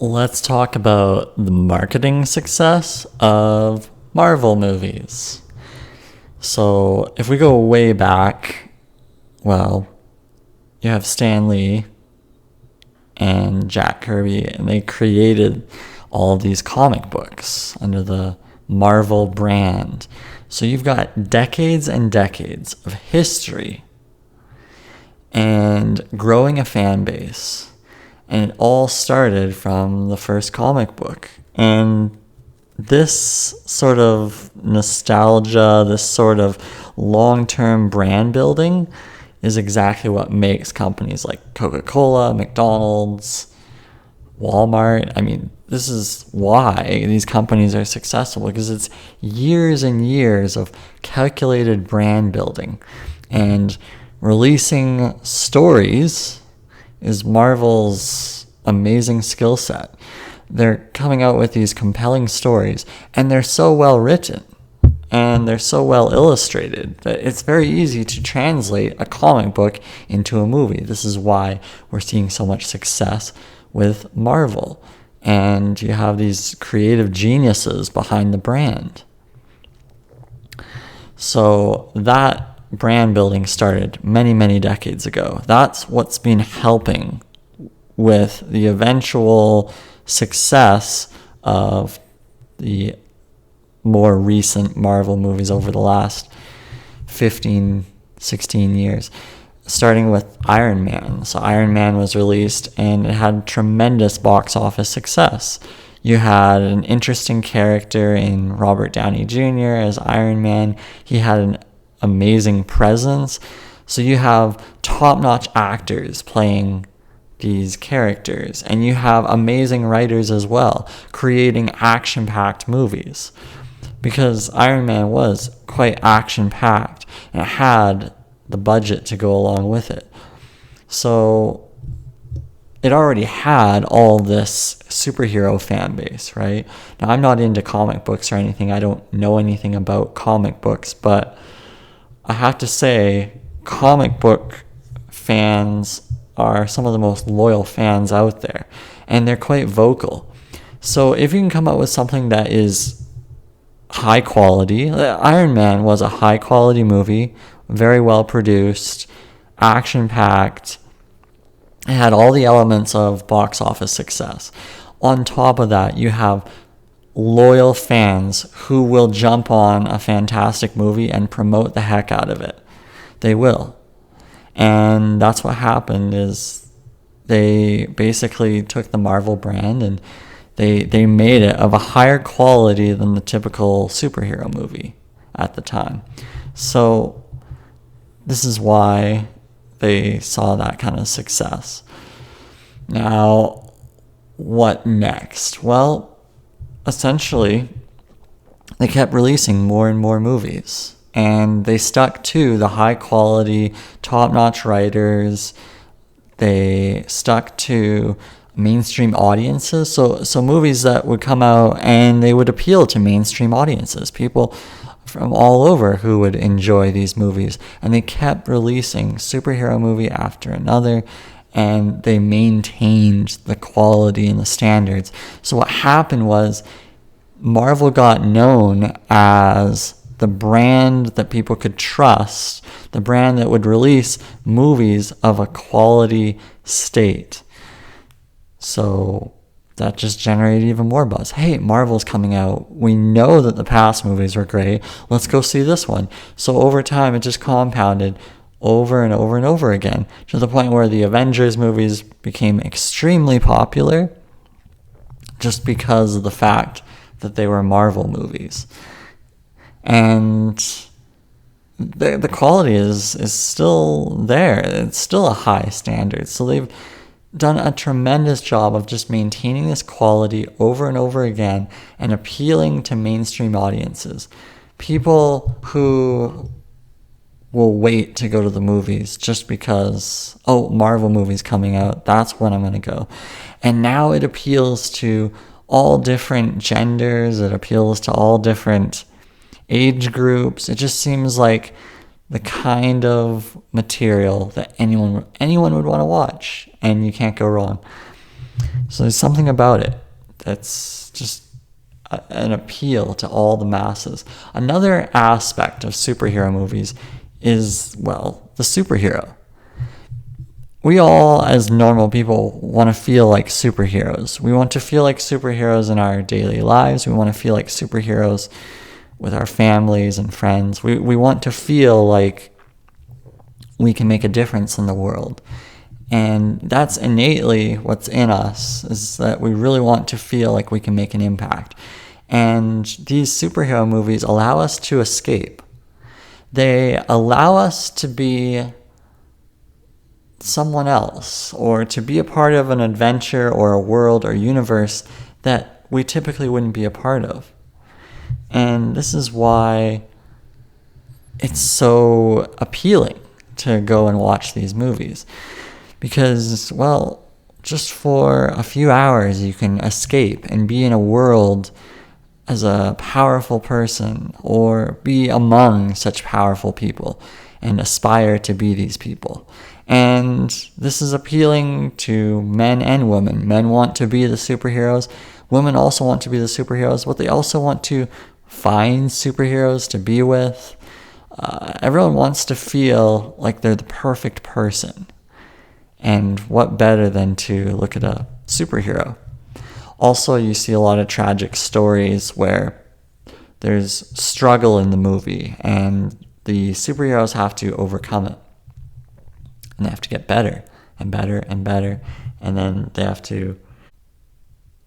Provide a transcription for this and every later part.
Let's talk about the marketing success of Marvel movies. So, if we go way back, well, you have Stan Lee and Jack Kirby, and they created all of these comic books under the Marvel brand. So, you've got decades and decades of history and growing a fan base. And it all started from the first comic book. And this sort of nostalgia, this sort of long-term brand building is exactly what makes companies like Coca-Cola, McDonald's, Walmart. I mean, this is why these companies are successful, because it's years and years of calculated brand building. And releasing stories is Marvel's amazing skill set. They're coming out with these compelling stories, and they're so well written, and they're so well illustrated that it's very easy to translate a comic book into a movie. This is why we're seeing so much success with Marvel. And you have these creative geniuses behind the brand. So that brand building started many, many decades ago. That's what's been helping with the eventual success of the more recent Marvel movies over the last 15, 16 years, starting with Iron Man. So Iron Man was released and it had tremendous box office success. You had an interesting character in Robert Downey Jr. as Iron Man. He had an amazing presence. So you have top-notch actors playing these characters, and you have amazing writers as well, creating action-packed movies. Because Iron Man was quite action-packed, and it had the budget to go along with it. So it already had all this superhero fan base, right? Now, I'm not into comic books or anything. I don't know anything about comic books, but I have to say, comic book fans are some of the most loyal fans out there, and they're quite vocal. So if you can come up with something that is high quality, Iron Man was a high quality movie, very well produced, action packed. It had all the elements of box office success. On top of that, you have loyal fans who will jump on a fantastic movie and promote the heck out of it. They will. And that's what happened is they basically took the Marvel brand and they made it of a higher quality than the typical superhero movie at the time. So this is why they saw that kind of success. Now, what next? Well, essentially, they kept releasing more and more movies, and they stuck to the high quality, top-notch writers. They stuck to mainstream audiences, so movies that would come out and they would appeal to mainstream audiences, people from all over who would enjoy these movies. And they kept releasing superhero movie after another, and they maintained the quality and the standards. So what happened was Marvel got known as the brand that people could trust, the brand that would release movies of a quality state. So that just generated even more buzz. Hey, Marvel's coming out. We know that the past movies were great. Let's go see this one. So over time, it just compounded over and over and over again, to the point where the Avengers movies became extremely popular just because of the fact that they were Marvel movies. And the quality is still there. It's still a high standard. So they've done a tremendous job of just maintaining this quality over and over again and appealing to mainstream audiences. People who will wait to go to the movies just because, oh, Marvel movie's coming out, that's when I'm going to go. And now it appeals to all different genders, it appeals to all different age groups. It just seems like the kind of material that anyone would want to watch, and you can't go wrong. So there's something about it that's just an appeal to all the masses. Another aspect of superhero movies is, well, the superhero. We all, as normal people, want to feel like superheroes. We want to feel like superheroes in our daily lives. We want to feel like superheroes with our families and friends. We want to feel like we can make a difference in the world. And that's innately what's in us, is that we really want to feel like we can make an impact. And these superhero movies allow us to escape. They allow us to be someone else, or to be a part of an adventure or a world or universe that we typically wouldn't be a part of. And this is why it's so appealing to go and watch these movies. Because, well, just for a few hours you can escape and be in a world as a powerful person, or be among such powerful people and aspire to be these people. And this is appealing to men and women. Men want to be the superheroes. Women also want to be the superheroes, but they also want to find superheroes to be with. Everyone wants to feel like they're the perfect person. And what better than to look at a superhero? Also, you see a lot of tragic stories where there's struggle in the movie and the superheroes have to overcome it. And they have to get better and better and better. And then they have to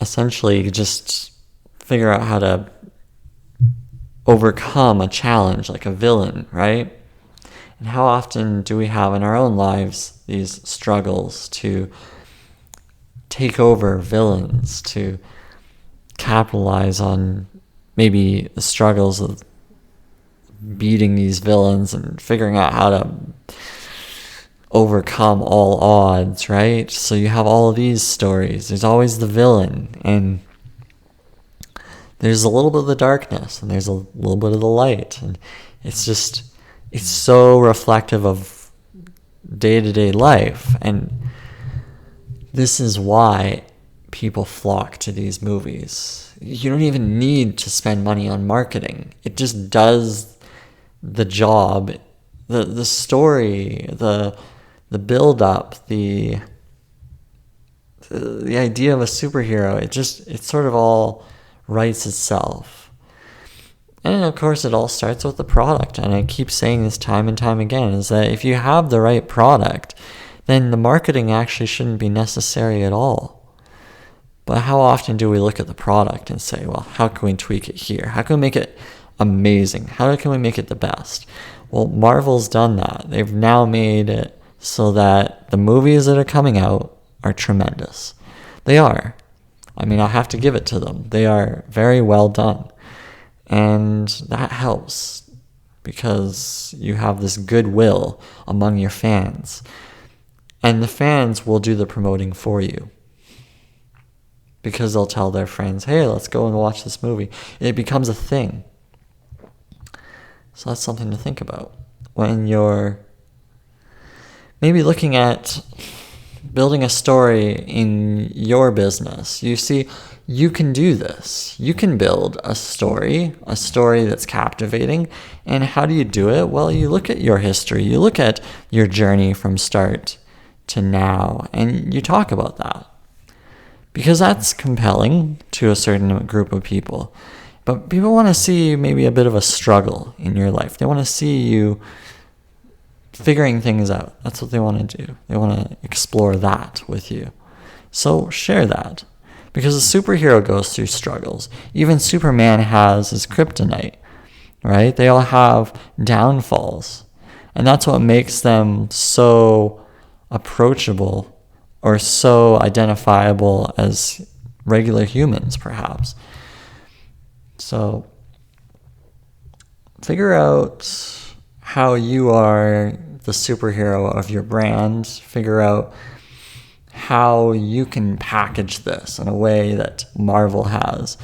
essentially just figure out how to overcome a challenge like a villain, right? And how often do we have in our own lives these struggles to take over villains, to capitalize on maybe the struggles of beating these villains and figuring out how to overcome all odds, right? So you have all of these stories. There's always the villain, and there's a little bit of the darkness, and there's a little bit of the light, and it's so reflective of day-to-day life. And this is why people flock to these movies. You don't even need to spend money on marketing. It just does the job. The story, the build-up, the idea of a superhero, it sort of all writes itself. And of course, it all starts with the product. And I keep saying this time and time again, is that if you have the right product, then the marketing actually shouldn't be necessary at all. But how often do we look at the product and say, well, how can we tweak it here? How can we make it amazing? How can we make it the best? Well, Marvel's done that. They've now made it so that the movies that are coming out are tremendous. They are. I mean, I have to give it to them. They are very well done. And that helps because you have this goodwill among your fans. And the fans will do the promoting for you. Because they'll tell their friends, hey, let's go and watch this movie. It becomes a thing. So that's something to think about when you're maybe looking at building a story in your business. You see, you can do this. You can build a story that's captivating. And how do you do it? Well, you look at your history. You look at your journey from start to now, and you talk about that. Because that's compelling to a certain group of people. But people want to see maybe a bit of a struggle in your life. They want to see you figuring things out. That's what they want to do. They want to explore that with you. So share that. Because a superhero goes through struggles. Even Superman has his kryptonite, right? They all have downfalls. And that's what makes them so approachable or so identifiable as regular humans, perhaps. So figure out how you are the superhero of your brand. Figure out how you can package this in a way that Marvel has.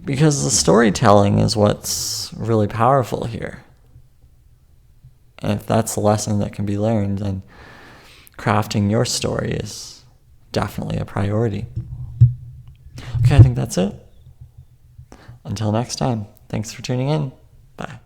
Because the storytelling is what's really powerful here. And if that's a lesson that can be learned, then crafting your story is definitely a priority. Okay, I think that's it. Until next time, thanks for tuning in. Bye.